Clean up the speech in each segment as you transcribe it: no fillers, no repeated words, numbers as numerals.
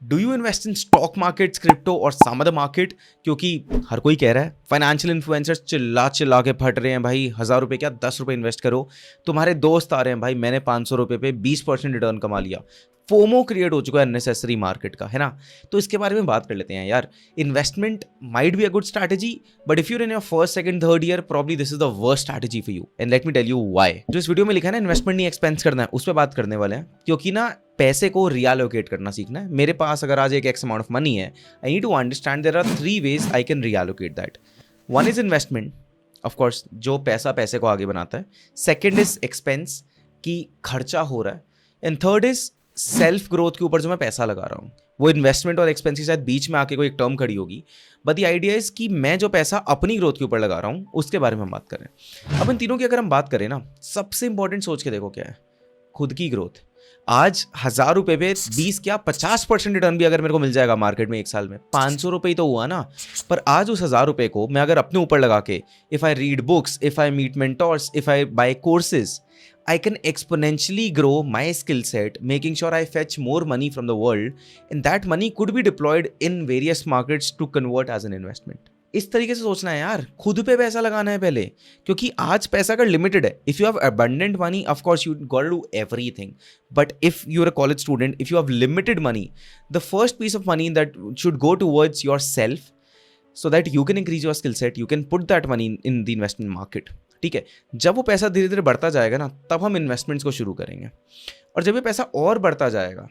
Do you invest in stock market, crypto और some other market? क्योंकि हर कोई कह रहा है, फाइनेंशियल इन्फ्लुएंसर्स चिल्ला चिल्ला के फट रहे हैं भाई, 1000 रुपये क्या 10 रुपये इन्वेस्ट करो। तुम्हारे दोस्त आ रहे हैं भाई, मैंने 500 रुपये पे 20% रिटर्न कमा लिया। फोमो क्रिएट हो चुका है अननेसेसरी मार्केट का, है ना। तो इसके बारे में बात कर लेते हैं यार। Investment might be a good strategy, but if you're in your first second third year probably this is the worst strategy for you, and let me tell you why. जो इस वीडियो में लिखा है ना, इन्वेस्टमेंट नहीं expense करना है, उस पर बात करने वाले हैं। क्योंकि ना पैसे को रिएलोकेट करना सीखना है। मेरे पास अगर आज एक एक्स अमाउंट ऑफ मनी है, I need to understand there are 3 ways I can reallocate that. One is investment, of course, जो पैसा पैसे को आगे बनाता है। सेकंड इज एक्सपेंस, की खर्चा हो रहा है। And third is self growth के ऊपर जो मैं पैसा लगा रहा हूँ। वो इन्वेस्टमेंट और एक्सपेंस के शायद बीच में आके कोई एक टर्म खड़ी होगी, बट द आइडिया इज कि मैं जो पैसा अपनी ग्रोथ के ऊपर लगा रहा हूँ उसके बारे में हम बात करें। अब इन तीनों की अगर हम बात करें ना, सबसे इंपॉर्टेंट सोच के देखो क्या है, खुद की ग्रोथ। आज 1000 रुपये पे 20 क्या 50% रिटर्न भी अगर मेरे को मिल जाएगा मार्केट में एक साल में, 500 रुपये ही तो हुआ ना। पर आज उस 1000 रुपये को मैं अगर अपने ऊपर लगा के, if I read books, if I meet mentors, if I buy courses, I can exponentially grow my skill set, making sure I fetch more money from the world, and that money could be deployed in various markets to convert as an investment. इस तरीके से सोचना है यार, खुद पे पैसा लगाना है पहले, क्योंकि आज पैसा अगर लिमिटेड है, if you have abundant money, of course you got to do everything, but if you're a college student, if you have limited money, the first piece of money that should go towards yourself so that you can increase your skill set, you can put that money in the investment market. ठीक है, जब वो पैसा धीरे धीरे बढ़ता जाएगा ना, तब हम इन्वेस्टमेंट्स को शुरू करेंगे, और जब ये पैसा और बढ़ता जाएगा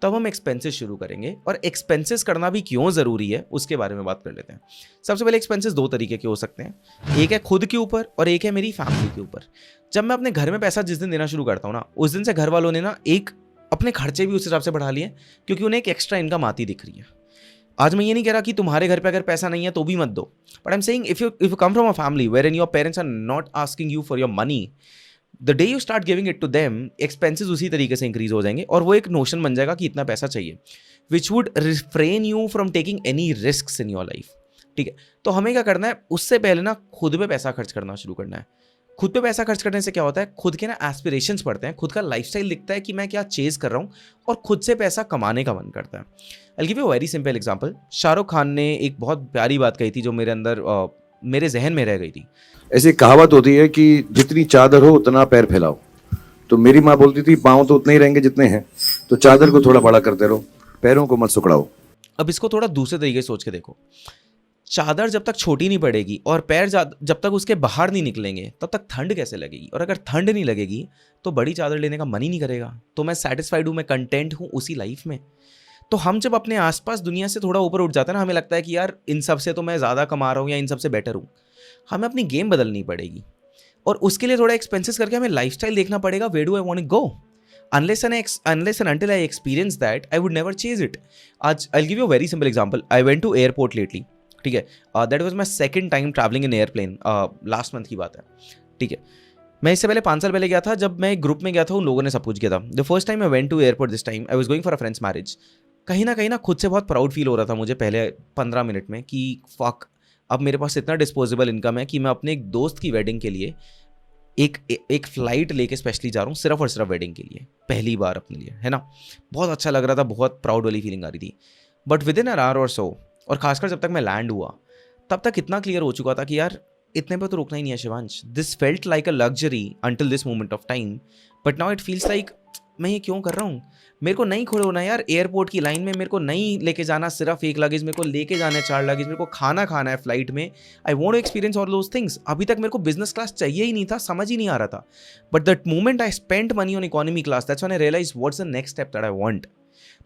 तब हम एक्सपेंसेस शुरू करेंगे। और एक्सपेंसेस करना भी क्यों ज़रूरी है उसके बारे में बात कर लेते हैं। सबसे पहले एक्सपेंसेस 2 तरीके के हो सकते हैं, एक है खुद के ऊपर और एक है मेरी फैमिली के ऊपर। जब मैं अपने घर में पैसा जिस दिन देना शुरू करता हूँ ना, उस दिन से घर वालों ने ना एक अपने खर्चे भी उस हिसाब से बढ़ा लिए, क्योंकि उन्हें एक एक्स्ट्रा इनकम आती दिख रही है। आज मैं ये नहीं कह रहा कि तुम्हारे घर पे अगर पैसा नहीं है तो भी मत दो, but I am saying if you come from a family where in your parents are not asking you for your money, the day you start giving it to them, expenses उसी तरीके से इंक्रीज हो जाएंगे, और वो एक notion बन जाएगा कि इतना पैसा चाहिए, which would refrain you from taking any risk in your life. ठीक है, तो हमें क्या करना है, उससे पहले ना खुद पे पैसा खर्च करना शुरू करना है। खुद पे पैसा खर्च करने से क्या होता है, खुद के ना एस्पिरेशंस बढ़ते हैं, खुद का लाइफस्टाइल दिखता है कि मैं क्या चेज कर रहा हूँ, और खुद से पैसा कमाने का मन करता है। I give you a very simple example. Shahrukh Khan ने एक बहुत प्यारी बात कही थी जो मेरे अंदर मेरे जहन में रह गई थी। ऐसी कहावत होती है कि जितनी चादर हो उतना पैर फैलाओ। तो मेरी माँ बोलती थी पाँव तो उतने ही रहेंगे जितने हैं, तो चादर को थोड़ा बड़ा करते रहो, पैरों को मत सुकड़ाओ। अब इसको थोड़ा दूसरे तरीके से सोच के देखो। चादर जब तक छोटी नहीं पड़ेगी और पैर जब तक उसके बाहर नहीं निकलेंगे, तब तक ठंड कैसे लगेगी? और अगर ठंड नहीं लगेगी तो बड़ी चादर लेने का मन ही नहीं करेगा। तो मैं सेटिस्फाइड हूँ, मैं कंटेंट हूँ उसी लाइफ में। तो हम जब अपने आसपास दुनिया से थोड़ा ऊपर उठ जाते हैं ना, हमें लगता है कि यार इन सब से तो मैं ज़्यादा कमा रहा हूँ या इन सब से बेटर हूँ। हमें अपनी गेम बदलनी पड़ेगी, और उसके लिए थोड़ा एक्सपेंसेस करके हमें लाइफस्टाइल देखना पड़ेगा। Where do I want to go? Unless and until I experience that, I would never chase it. आज I'll give you a very simple example. I went to airport lately. ठीक है, that was my second time travelling in airplane, last month की बात है। ठीक है, मैं इससे पहले 5 साल पहले गया था, जब मैं एक ग्रुप में गया था, उन लोगों ने सब कुछ किया था। The first time I went to airport, this time I was going for a friend's marriage. कहीं ना खुद से बहुत प्राउड फील हो रहा था मुझे पहले 15 मिनट में कि फक, अब मेरे पास इतना डिस्पोजेबल इनकम है कि मैं अपने एक दोस्त की वेडिंग के लिए एक फ्लाइट लेके स्पेशली जा रहा हूँ, सिर्फ और सिर्फ वेडिंग के लिए, पहली बार अपने लिए, है ना। बहुत अच्छा लग रहा था, बहुत प्राउड वाली फीलिंग आ रही थी। But with in an hour और सो, और खासकर जब तक मैं लैंड हुआ, तब तक इतना क्लियर हो चुका था कि यार इतने पे तो रुकना ही नहीं है Shivansh. This felt like a luxury until this moment of time, but now it feels like मैं ये क्यों कर रहा हूँ? मेरे को नहीं खड़े होना यार एयरपोर्ट की लाइन में, मेरे को नहीं लेके जाना सिर्फ एक लगेज, मेरे को लेके जाना है 4 लगेज, मेरे को खाना खाना है फ्लाइट में। I want to experience all those things. अभी तक मेरे को बिजनेस क्लास चाहिए ही नहीं था, समझ ही नहीं आ रहा था। But that moment I spent money on economy class, that's when I realize what's the next step that I want.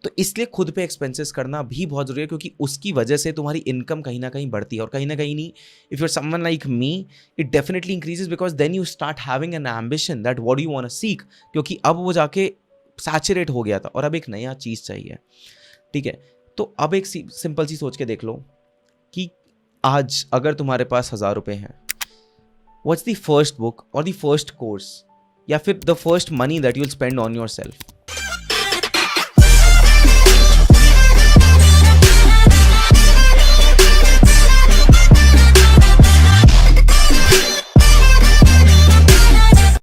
तो इसलिए खुद पे एक्सपेंसेस करना भी बहुत जरूरी है, क्योंकि उसकी वजह से तुम्हारी इनकम कहीं ना कहीं बढ़ती है, और कहीं ना कहीं नहीं, if you are someone like me, it definitely increases, because then you start having an ambition that what you want to seek, क्योंकि अब वो जाके सैचुरेट हो गया था और अब एक नया चीज़ चाहिए। ठीक है, तो अब एक सिंपल सी सोच के देख लो कि आज अगर तुम्हारे पास 1000 रुपये हैं, व्हाट्स द फर्स्ट बुक और द फर्स्ट कोर्स या फिर the first money that you will spend on your self?